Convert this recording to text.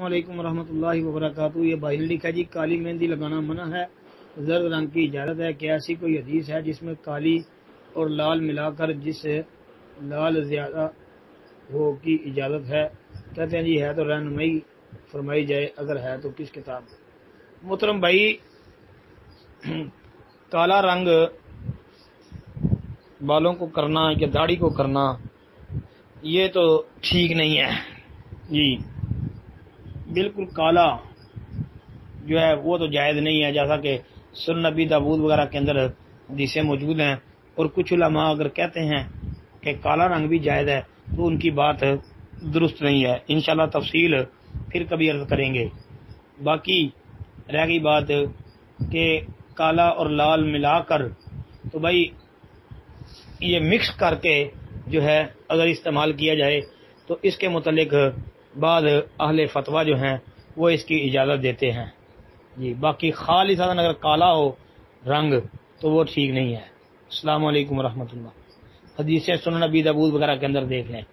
वालेकुम रहमतुल्लाहि व बरकातहू। ये भाई ने लिखा जी काली मेहंदी लगाना मना है, जर्द रंग की इजाजत है। क्या ऐसी कोई हदीस है जिसमें काली और लाल मिलाकर जिससे लाल ज्यादा हो की इजाजत है? कहते हैं जी है तो रहनुमाई फरमाई जाए, अगर है तो किस किताब? मोहतरम भाई, काला रंग बालों को करना या दाढ़ी को करना ये तो ठीक नहीं है जी। बिल्कुल काला जो है वो तो जायज़ नहीं है, जैसा कि सुनन नबी दाऊद वगैरह के अंदर हदीसें मौजूद हैं। और कुछ उलमा अगर कहते हैं कि काला रंग भी जायज़ है तो उनकी बात दुरुस्त नहीं है। इंशाल्लाह तफसील फिर कभी अर्ज करेंगे। बाकी रह गई बात कि काला और लाल मिलाकर, तो भाई ये मिक्स करके जो है अगर इस्तेमाल किया जाए तो इसके मुतल्लिक बाद अहले फतवा जो हैं वो इसकी इजाज़त देते हैं जी। बाकी खालिसन अगर काला हो रंग तो वो ठीक नहीं है। अस्सलाम वालेकुम रहमतुल्लाह। हदीसें सुनन नबी दाऊद वगैरह के अंदर देख लें।